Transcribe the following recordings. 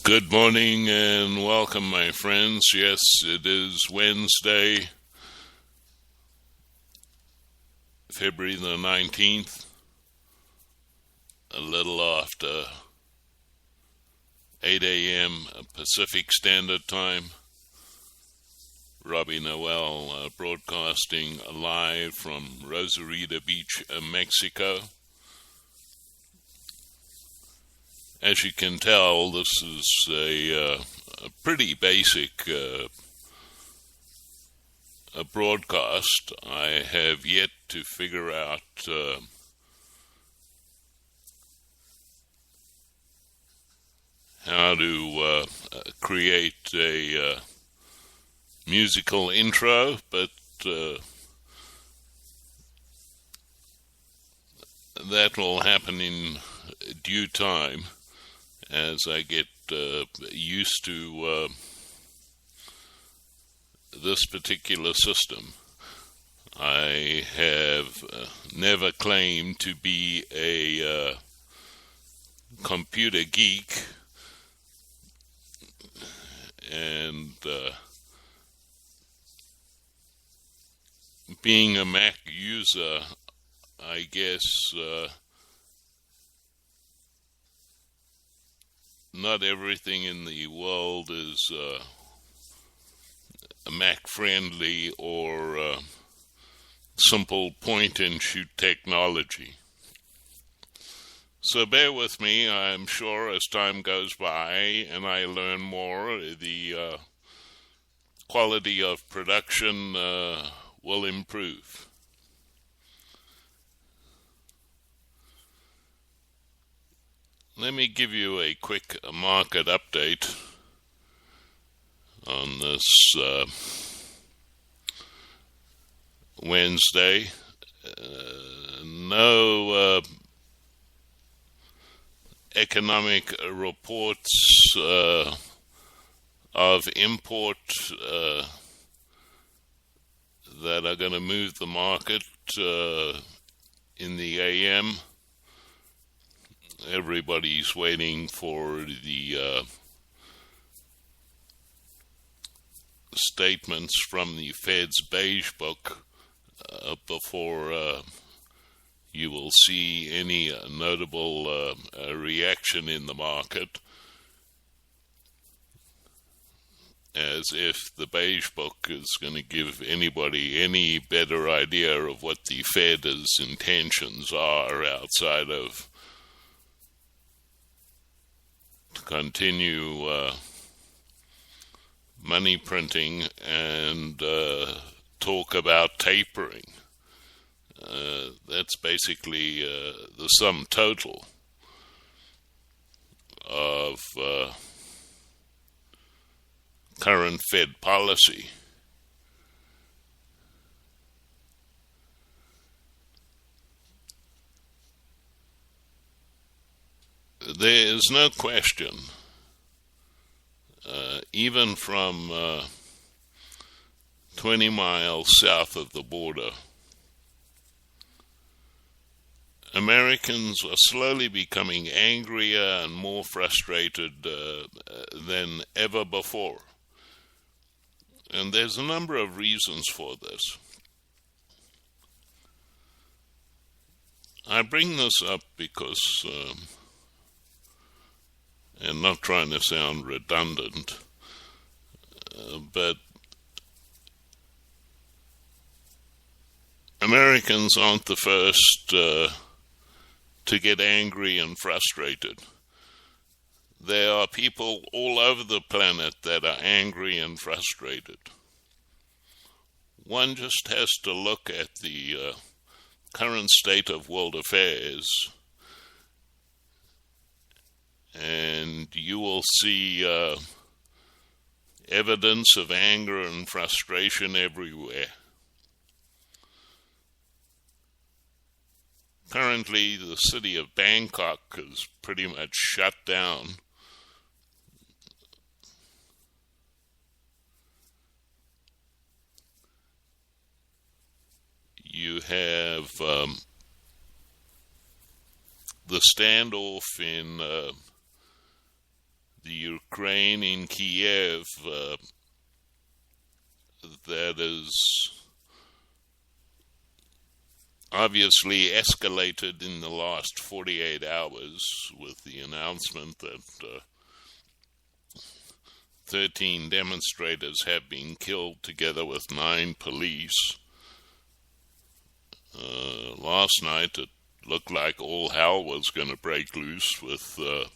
Good morning and welcome, my friends. Yes, it is Wednesday, February the 19th, a little after 8 a.m. Pacific Standard Time. Robbie Noel broadcasting live from Rosarito Beach, Mexico. As you can tell, this is a pretty basic a broadcast. I have yet to figure out how to create a musical intro, but that will happen in due time as I get used to this particular system. I have never claimed to be a computer geek, and being a Mac user, I guess not everything in the world is Mac-friendly or simple point-and-shoot technology. So bear with me. I'm sure as time goes by and I learn more, the quality of production will improve. Let me give you a quick market update on this Wednesday. No economic reports of import that are going to move the market in the AM. Everybody's waiting for the statements from the Fed's Beige Book before you will see any notable reaction in the market, as if the Beige Book is going to give anybody any better idea of what the Fed's intentions are outside of to continue money printing and talk about tapering. That's basically the sum total of current Fed policy. There is no question, even from 20 miles south of the border, Americans are slowly becoming angrier and more frustrated than ever before. And there's a number of reasons for this. I bring this up because and not trying to sound redundant, but Americans aren't the first to get angry and frustrated. There are people all over the planet that are angry and frustrated. One just has to look at the current state of world affairs, and you will see evidence of anger and frustration everywhere. Currently, the city of Bangkok is pretty much shut down. You have the standoff in the Ukraine in Kiev, that is obviously escalated in the last 48 hours with the announcement that 13 demonstrators have been killed together with 9 police. Last night it looked like all hell was going to break loose with the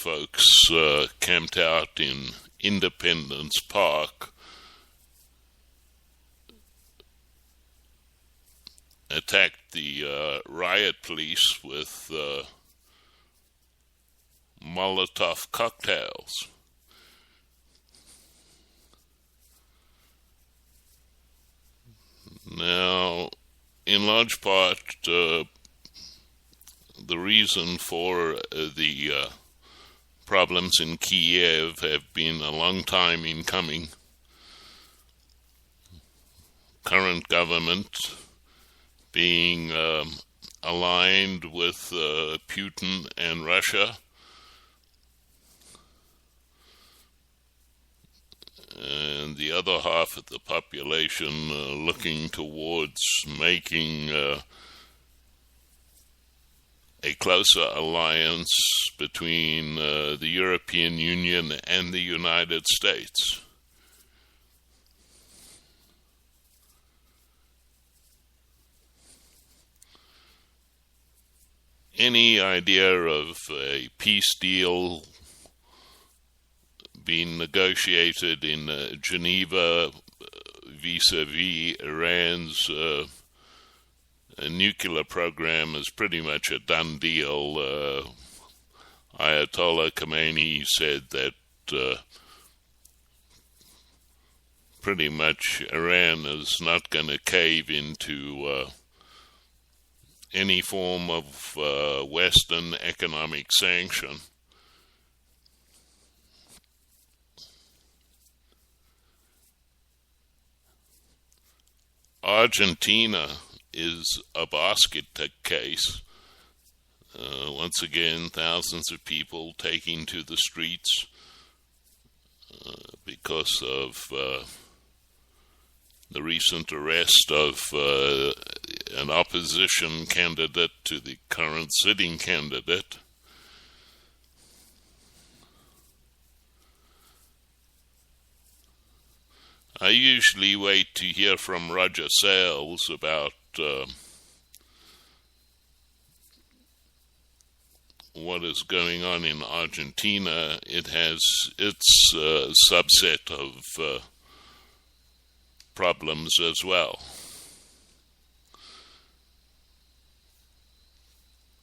folks camped out in Independence Park, attacked the riot police with Molotov cocktails. Now, in large part, the reason for the problems in Kiev have been a long time in coming. Current government being aligned with Putin and Russia, and the other half of the population looking towards making a closer alliance between the European Union and the United States. Any idea of a peace deal being negotiated in Geneva vis-a-vis Iran's nuclear program is pretty much a done deal. Ayatollah Khamenei said that pretty much Iran is not going to cave into any form of Western economic sanction. Argentina is a basket case. Once again, thousands of people taking to the streets because of the recent arrest of an opposition candidate to the current sitting candidate. I usually wait to hear from Roger Sales about what is going on in Argentina. It has its subset of problems as well.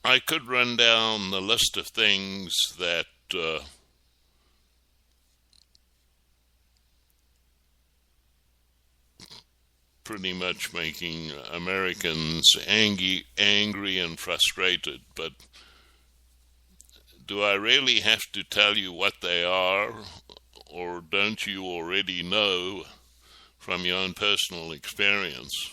I could run down the list of things that pretty much making Americans angry and frustrated, but do I really have to tell you what they are, or don't you already know from your own personal experience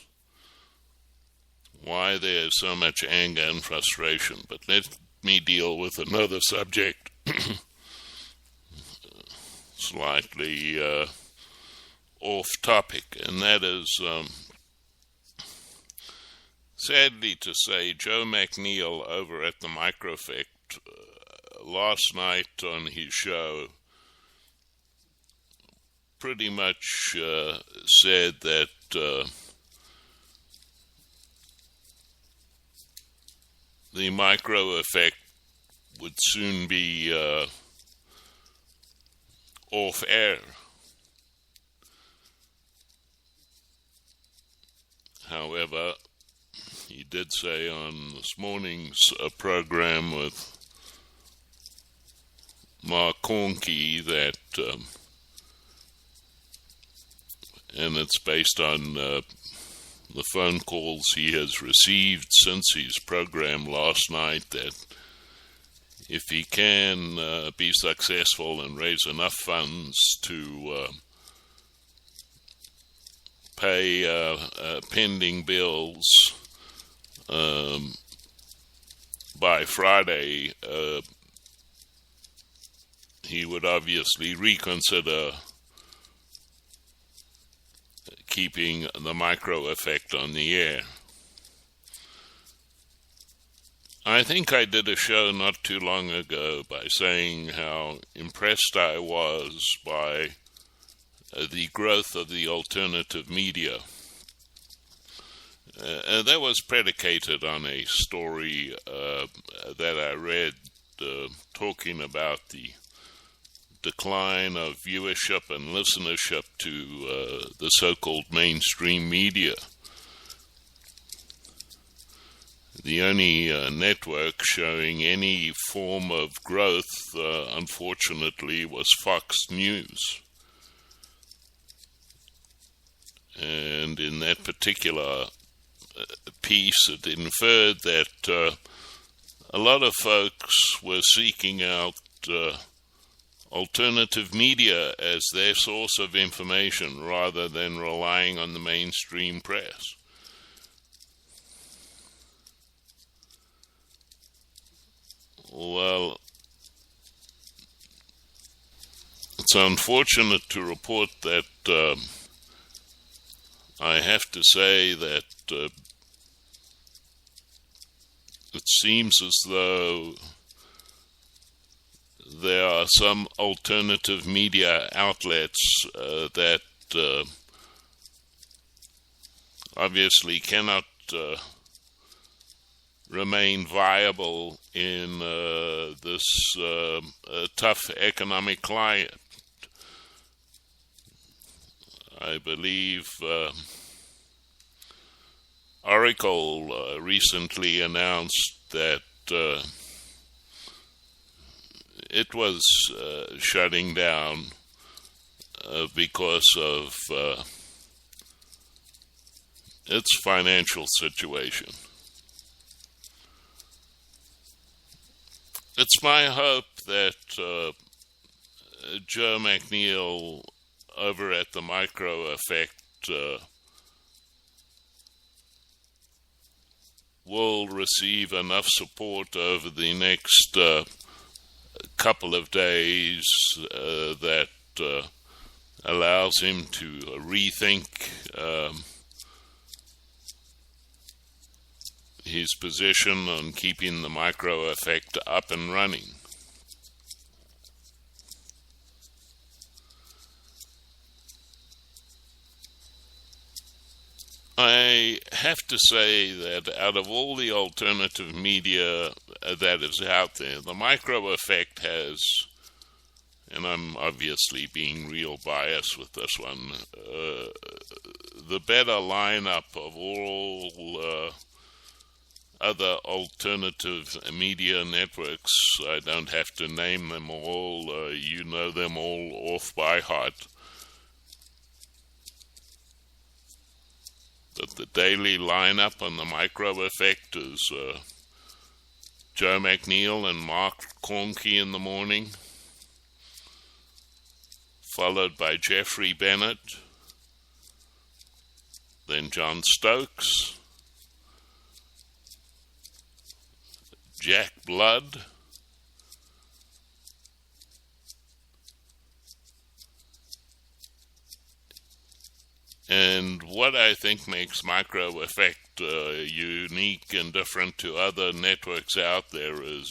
why there's so much anger and frustration? But let me deal with another subject, slightly off topic, and that is, sadly to say, Joe McNeil over at the Microeffect last night on his show pretty much said that the Microeffect would soon be off air. However, he did say on this morning's program with Mark Cornke that, and it's based on the phone calls he has received since his program last night, that if he can be successful and raise enough funds to pay pending bills by Friday, he would obviously reconsider keeping the micro effect on the air. I think I did a show not too long ago by saying how impressed I was by the growth of the alternative media. That was predicated on a story that I read talking about the decline of viewership and listenership to the so-called mainstream media. The only network showing any form of growth, unfortunately, was Fox News. And in that particular piece, it inferred that a lot of folks were seeking out alternative media as their source of information rather than relying on the mainstream press. Well, it's unfortunate to report that I have to say that it seems as though there are some alternative media outlets that obviously cannot remain viable in this tough economic climate. I believe Oracle recently announced that it was shutting down because of its financial situation. It's my hope that Joe McNeil over at the Micro Effect will receive enough support over the next couple of days that allows him to rethink his position on keeping the Micro Effect up and running. I have to say that out of all the alternative media that is out there, the Micro Effect has, and I'm obviously being real biased with this one, the better lineup of all other alternative media networks. I don't have to name them all. You know them all off by heart. But the daily lineup on the Micro Effect is Joe McNeil and Mark Cornke in the morning, followed by Jeffrey Bennett, then John Stokes, Jack Blood, and what I think makes Micro Effect unique and different to other networks out there is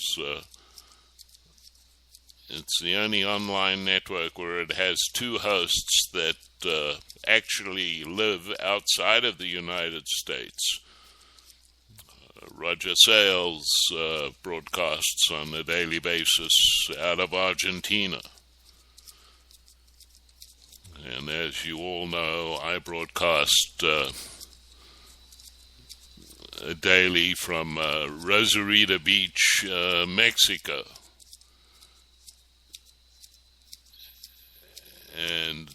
it's the only online network where it has two hosts that actually live outside of the United States. Roger Sales broadcasts on a daily basis out of Argentina. And as you all know, I broadcast daily from Rosarito Beach, Mexico. And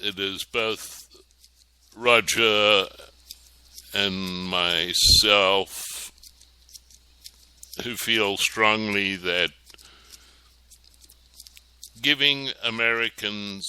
it is both Roger and myself who feel strongly that giving Americans